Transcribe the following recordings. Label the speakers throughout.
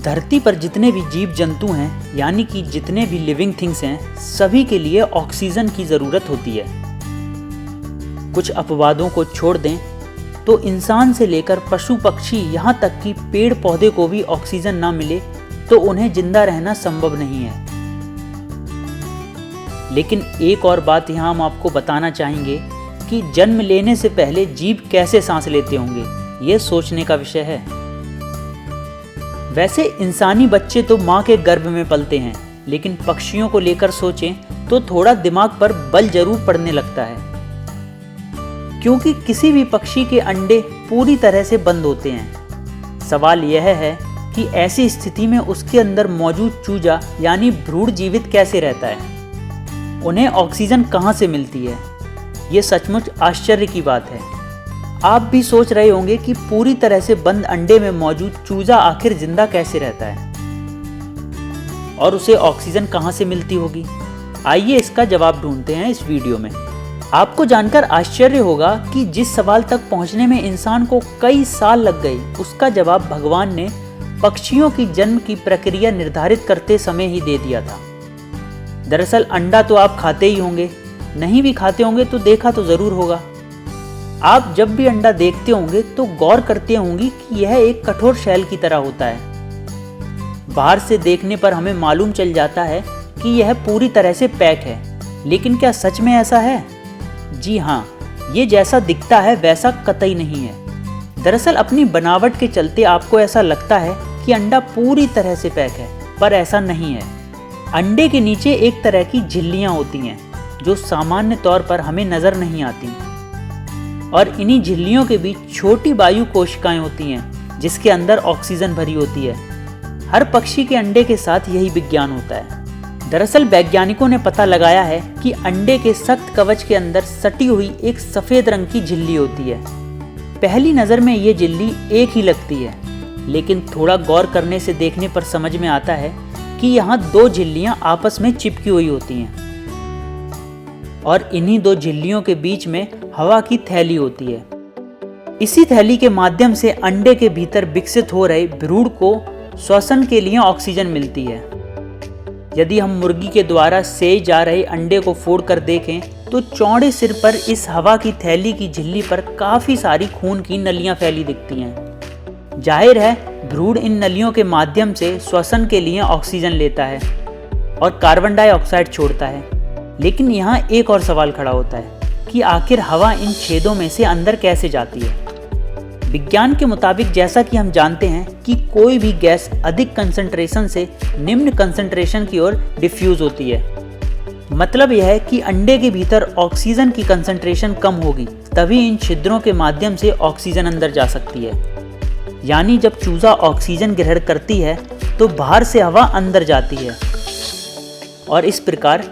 Speaker 1: धरती पर जितने भी जीव जंतु हैं, यानी कि जितने भी लिविंग थिंग्स हैं, सभी के लिए ऑक्सीजन की ज़रूरत होती है। कुछ अपवादों को छोड़ दें तो इंसान से लेकर पशु पक्षी यहाँ तक कि पेड़ पौधे को भी ऑक्सीजन ना मिले तो उन्हें जिंदा रहना संभव नहीं है। लेकिन एक और बात यहाँ हम आपको बताना चाहेंगे कि जन्म लेने से पहले जीव कैसे सांस लेते होंगे, ये सोचने का विषय है। वैसे इंसानी बच्चे तो माँ के गर्भ में पलते हैं, लेकिन पक्षियों को लेकर सोचें तो थोड़ा दिमाग पर बल जरूर पड़ने लगता है, क्योंकि किसी भी पक्षी के अंडे पूरी तरह से बंद होते हैं। सवाल यह है कि ऐसी स्थिति में उसके अंदर मौजूद चूजा यानी भ्रूण जीवित कैसे रहता है, उन्हें ऑक्सीजन कहाँ से मिलती है। ये सचमुच आश्चर्य की बात है। आप भी सोच रहे होंगे कि पूरी तरह से बंद अंडे में मौजूद चूजा आखिर जिंदा कैसे रहता है और उसे ऑक्सीजन कहाँ से मिलती होगी। आइए इसका जवाब ढूंढते हैं इस वीडियो में। आपको जानकर आश्चर्य होगा कि जिस सवाल तक पहुंचने में इंसान को कई साल लग गए, उसका जवाब भगवान ने पक्षियों की जन्म की प्रक्रिया निर्धारित करते समय ही दे दिया था। दरअसल अंडा तो आप खाते ही होंगे, नहीं भी खाते होंगे तो देखा तो जरूर होगा। आप जब भी अंडा देखते होंगे तो गौर करते होंगे कि यह एक कठोर शैल की तरह होता है। बाहर से देखने पर हमें मालूम चल जाता है कि यह पूरी तरह से पैक है, लेकिन क्या सच में ऐसा है? जी हाँ, ये जैसा दिखता है वैसा कतई नहीं है। दरअसल अपनी बनावट के चलते आपको ऐसा लगता है कि अंडा पूरी तरह से पैक है, पर ऐसा नहीं है। अंडे के नीचे एक तरह की झिल्लियां होती हैं जो सामान्य तौर पर हमें नजर नहीं आती, और इन्हीं झिल्लियों के बीच छोटी वायु कोशिकाएं होती हैं जिसके अंदर ऑक्सीजन भरी होती है। हर पक्षी के अंडे के साथ यही विज्ञान होता है। दरअसल वैज्ञानिकों ने पता लगाया है कि अंडे के सख्त कवच के अंदर सटी हुई एक सफेद रंग की झिल्ली होती है। पहली नज़र में ये झिल्ली एक ही लगती है, लेकिन थोड़ा गौर करने से देखने पर समझ में आता है कि यहाँ दो झिल्लियाँ आपस में चिपकी हुई होती हैं, और इन्हीं दो झिल्लियों के बीच में हवा की थैली होती है। इसी थैली के माध्यम से अंडे के भीतर विकसित हो रहे भ्रूण को श्वसन के लिए ऑक्सीजन मिलती है। यदि हम मुर्गी के द्वारा सेए जा रहे अंडे को फोड़कर देखें तो चौड़े सिर पर इस हवा की थैली की झिल्ली पर काफी सारी खून की नलियां फैली दिखती हैं। जाहिर है भ्रूण इन नलियों के माध्यम से श्वसन के लिए ऑक्सीजन लेता है और कार्बन डाइऑक्साइड छोड़ता है। लेकिन यहाँ एक और सवाल खड़ा होता है कि आखिर हवा इन छेदों में से अंदर कैसे जाती है। विज्ञान के मुताबिक जैसा कि हम जानते हैं कि कोई भी गैस अधिक कंसंट्रेशन से निम्न कंसंट्रेशन की ओर डिफ्यूज होती है। मतलब यह है कि अंडे के भीतर ऑक्सीजन की कंसंट्रेशन कम होगी, तभी इन छिद्रों के माध्यम से ऑक्सीजन अंदर जा सकती है। यानी जब चूजा ऑक्सीजन ग्रहण करती है तो बाहर से हवा अंदर जाती है, और इस प्रकार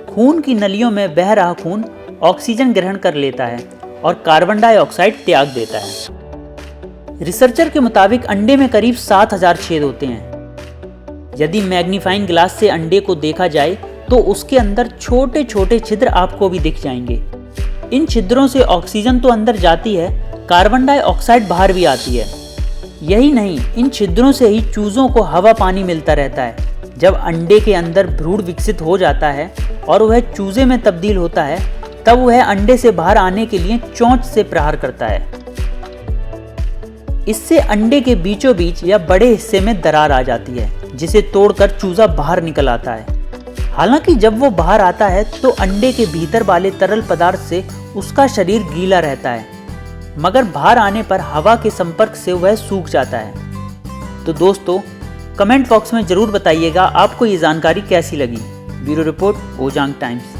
Speaker 1: खून की नलियों में बह रहा खून ऑक्सीजन ग्रहण कर लेता है और कार्बन डाइऑक्साइड त्याग देता है। रिसर्चर के मुताबिक अंडे में करीब 7000 छेद होते हैं। यदि मैग्नीफाइंग ग्लास से अंडे को देखा जाए तो उसके अंदर छोटे छोटे छिद्र आपको भी दिख जाएंगे। इन छिद्रों से ऑक्सीजन तो अंदर जाती है, कार्बन डाइऑक्साइड बाहर भी आती है। यही नहीं, इन छिद्रों से ही चूजों को हवा पानी मिलता रहता है। जब अंडे के अंदर भ्रूण विकसित हो जाता है और वह चूजे में तब्दील होता है, तब वह अंडे से बाहर आने के लिए चोंच से प्रहार करता है। इससे अंडे के बीचों बीच या बड़े हिस्से में दरार आ जाती है, जिसे तोड़कर चूजा बाहर निकल आता है। हालांकि जब वो बाहर आता है तो अंडे के भीतर वाले तरल पदार्थ से उसका शरीर गीला रहता है, मगर बाहर आने पर हवा के संपर्क से वह सूख जाता है। तो दोस्तों, कमेंट बॉक्स में जरूर बताइएगा आपको ये जानकारी कैसी लगी। ब्यूरो रिपोर्ट, ओजांग टाइम्स।